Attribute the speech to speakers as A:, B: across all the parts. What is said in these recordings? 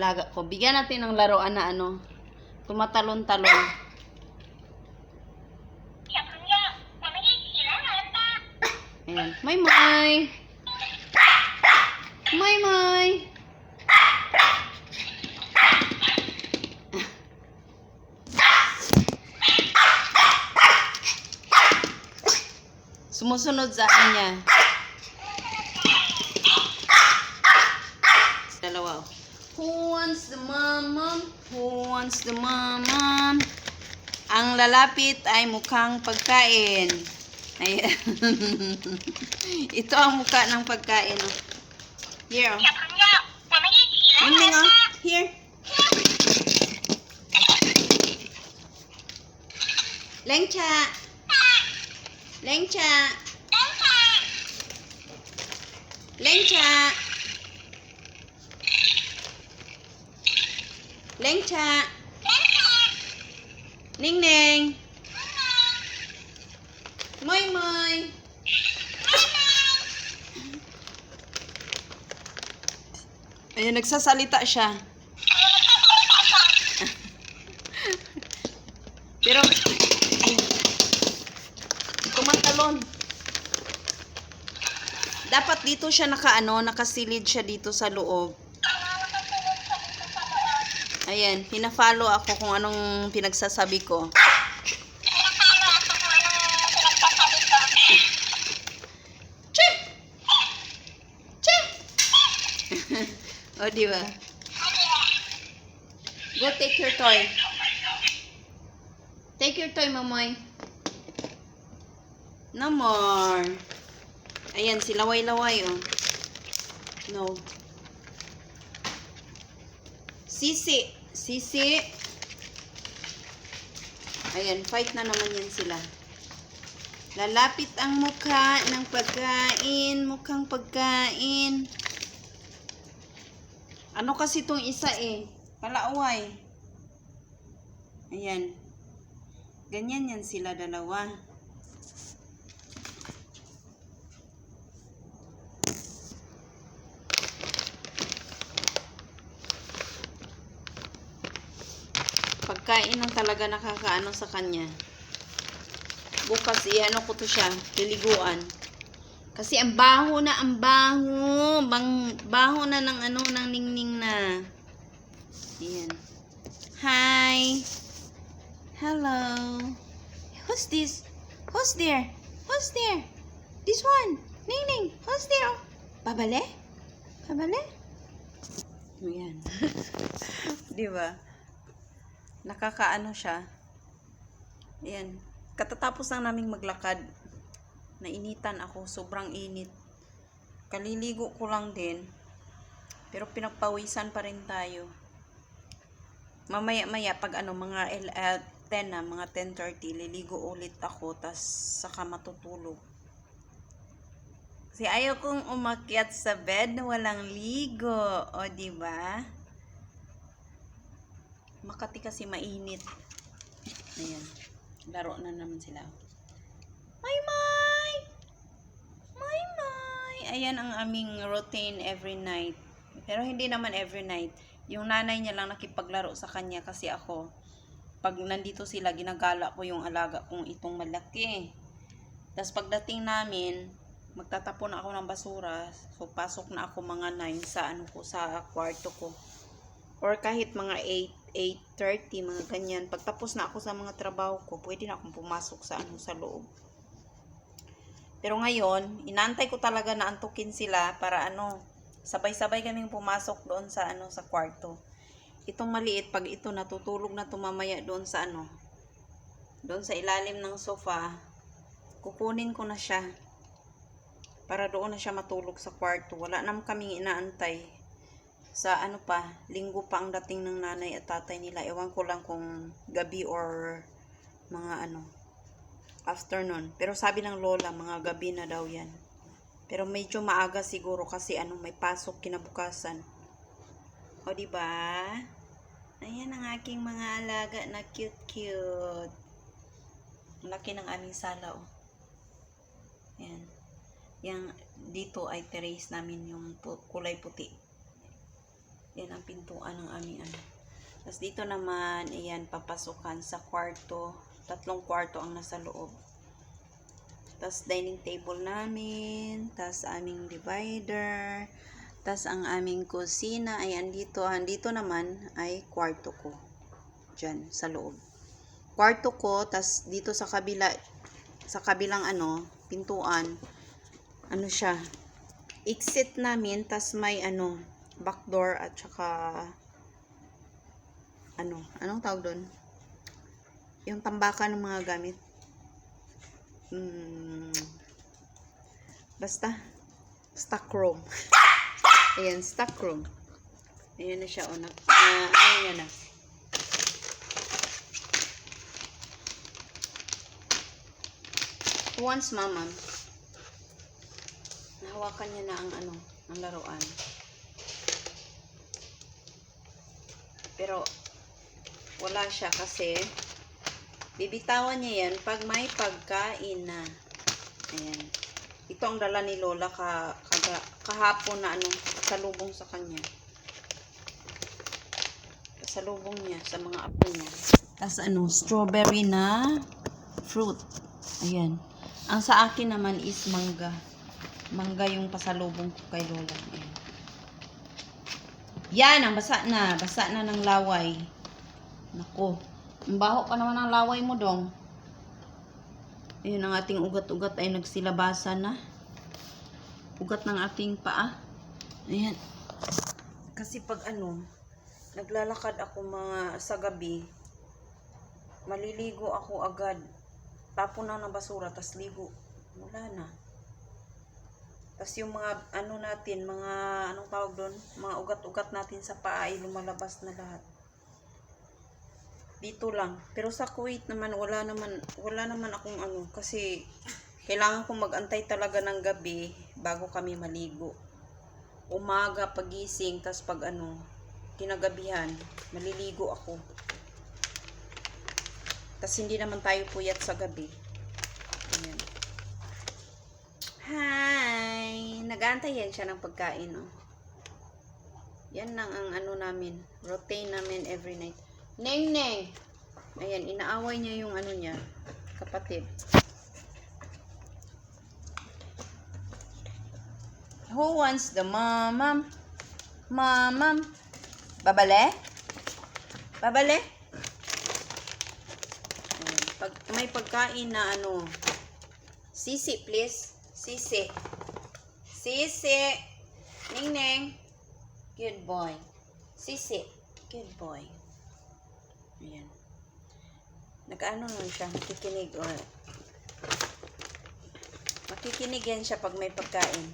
A: alaga ko. Bigyan natin ng laruan na ano, tumatalon-talon. Ayan. May. Sumusunod sa niya. Dalawa. Who wants the mom? Who wants the mom? Ang lalapit ay mukhang pagkain. Ayan. Ito ang mukha ng pagkain. Oh. Here. Oh. Mingming, oh. Here. Lengcha. Lengcha. Lengcha. Lengcha. Ningning. Moy. Ayun, nagsasalita siya. Pero, tumatalon. Dapat dito siya nakasilid siya dito sa loob. Ayan, pina-follow ako kung anong pinagsasabi ko. O, diba? Go take your toy. Take your toy, Mamoy. No more. Ayan, si Laway-Laway, oh. No. Sisi. Ayan, fight na naman yan sila. Lalapit ang mukha ng pagkain. Mukhang pagkain. Ano kasi itong isa eh? Palaaway. Ayan. Ganyan yan sila dalawa. Pagkain ang talaga nakakaano sa kanya. Bukas iano ko to siya, liliguan. Kasi ang baho. Baho na ng ng ningning na. Ayan. Hi. Hello. Who's this? Who's there? This one. Ningning. Who's there? Babale? Ayan. Diba? Nakakaano siya. Ayan. Katatapos lang naming maglakad. Nainitan ako. Sobrang init. Kaliligo ko lang din. Pero pinagpawisan pa rin tayo. Mamaya-maya pag mga 10 na, mga 10:30, liligo ulit ako. Tas saka matutulog. Kasi ayaw kong umakyat sa bed na walang ligo. O, diba? Makati kasi mainit. Ayan. Laro na naman sila. May. Ayan ang aming routine every night. Pero hindi naman every night. Yung nanay niya lang nakipaglaro sa kanya kasi ako, pag nandito sila, ginagala ko yung alaga kong itong malaki. Tapos pagdating namin, magtatapon ako ng basura. So, pasok na ako mga 9 sa kwarto ko. Or kahit mga 8:30, mga ganyan. Pagtapos na ako sa mga trabaho ko, pwede na akong pumasok sa loob. Pero ngayon, inaantay ko talaga na antukin sila para sabay-sabay kaming pumasok doon sa kwarto. Itong maliit, pag ito natutulog na tumamaya doon sa doon sa ilalim ng sofa, kukunin ko na siya para doon na siya matulog sa kwarto. Wala naman kaming inaantay. Sa linggo pa ang dating ng nanay at tatay nila. Ewan ko lang kung gabi or mga afternoon. Pero sabi ng lola, mga gabi na daw yan. Pero medyo maaga siguro kasi may pasok kinabukasan. O, diba? Ayan ang aking mga alaga na cute. Laki ng aming sala, oh. Ayan. Yang dito ay terrace namin yung kulay puti. Yan ang pintuan ng aming ano. Tapos dito naman, ayan, papasukan sa kwarto. 3 kwarto ang nasa loob. Tapos dining table namin. Tapos aming divider. Tapos ang aming kusina ay andito. Andito naman ay kwarto ko. Diyan, sa loob. Kwarto ko, tapos dito sa kabila, sa kabilang ano, pintuan, ano siya, exit namin, tapos may ano, back door at saka anong tawag doon? Yung tambakan ng mga gamit. Basta stock room. Ayan, stock room. Ayan na siya, ayan na. Once, mama, nahawakan niya na ang ang laruan. Pero wala siya kasi bibitawan niya yan pag may pagkain na. Ayan. Ito ang dala ni Lola kahapon na salubong sa kanya. Salubong niya sa mga apo niya. Tapos strawberry na fruit. Ayan. Ang sa akin naman is mangga. Mangga yung pasalubong ko kay Lola. Ayan. Yan, ang basa na. Basa na ng laway. Nako. Ang baho pa naman ang laway mo, dong. Ayan, ang ating ugat-ugat ay nagsilabasa na. Ugat ng ating paa. Ayan. Kasi pag naglalakad ako sa gabi, maliligo ako agad. Tapon na ng basura, tas ligo. Wala na. Tas yung mga natin, mga anong tawag doon, mga ugat-ugat natin sa paa ay lumalabas na lahat. Dito lang. Pero sa Kuwait naman, wala naman akong kasi kailangan kong mag-antay talaga ng gabi bago kami maligo. Umaga, pagising, tas pag kinagabihan, maliligo ako. Tas hindi naman tayo puyat sa gabi. Ayan. Hi! Nag-aantay yan siya ng pagkain, oh. Yan lang ang namin. Routine namin every night. Neng, Neng! Ayan, inaaway niya yung niya, kapatid. Who wants the mamam? Mamam? Babale? Babale? Ayan. Pag may pagkain na sisi, please. Sisi. Sisi. Ning, Neng. Good boy. Sisi. Good boy. Ayan. Nag-ano nun siya, makikinig or makikinig yan siya pag may pagkain.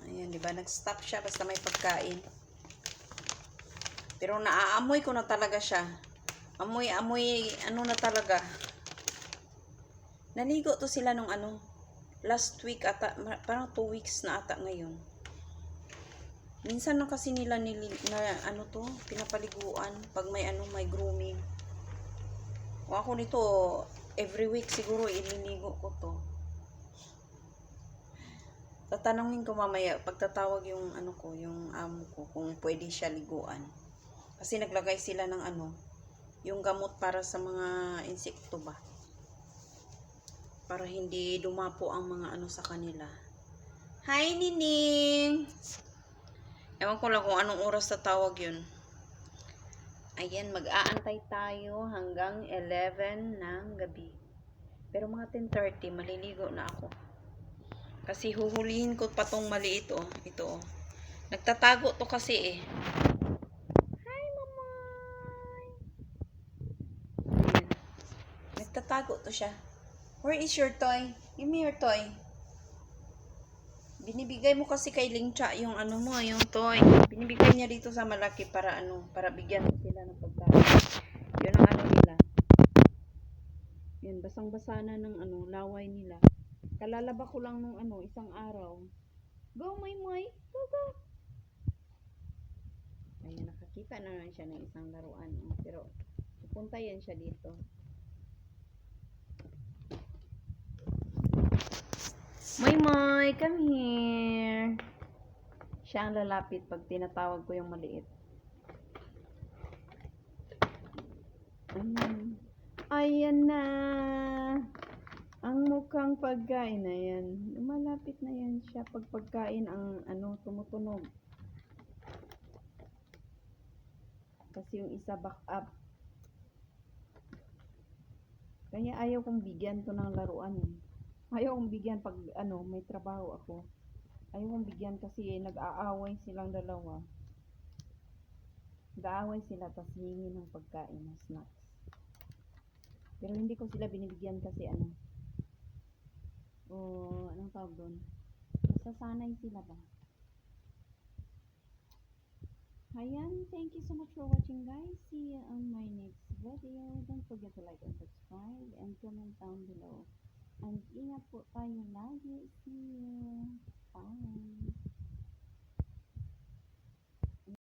A: Ayan, diba? Nag-stop siya basta may pagkain. Pero naaamoy ko na talaga siya. Amoy, na talaga. Naligo to sila nung last week ata, parang 2 weeks na ata ngayon. Minsan na kasi nila pinapaliguan pag may may grooming. O ako nito, every week siguro ililigo ko to. Tatanungin ko mamaya pagtatawag yung yung amo ko kung pwede siya liguan. Kasi naglagay sila ng yung gamot para sa mga insekto ba. Para hindi dumapo ang mga sa kanila. Hi, Nining! Ewan ko lang kung anong oras tatawag yun. Ayan, mag-aantay tayo hanggang 11 ng gabi. Pero mga 10:30, maliligo na ako. Kasi huhulihin ko pa tong maliit, oh. Ito, oh. Nagtatago to kasi, eh. Hi, Mamay! Ayan. Nagtatago to siya. Where is your toy? Give me your toy. Binibigay mo kasi kay Lingcha yung yung toy. Binibigay niya dito sa malaki para para bigyan sila ng pagkain. Yun ang nila. Yan, basang-basa na ng laway nila. Kalalaba ko lang nung isang araw. Go, Moy. Go, go. Ayun, nakakita na naman siya ng isang laruan. Pero, pupunta yan siya dito. Moy, come here. Siya ang lalapit pag tinatawag ko yung maliit. Ayan. Ayan na. Ang mukhang pagkain na yan. Malapit na yan siya pag pagkain ang tumutunog. Kasi yung isa back up. Kaya ayaw kong bigyan to ng laruan eh. Ayaw kong bigyan pag may trabaho ako. Ayaw kong bigyan kasi nag-aaway silang dalawa. Nag-aaway sila tapos hingi ng pagkain ng snacks. Pero hindi ko sila binibigyan kasi anong tawag doon? Nasasanay sila ba? Ayan, thank you so much for watching guys. See you on my next video. Don't forget to like and subscribe and comment down below. And ingat po tayo lagi. See you. Bye.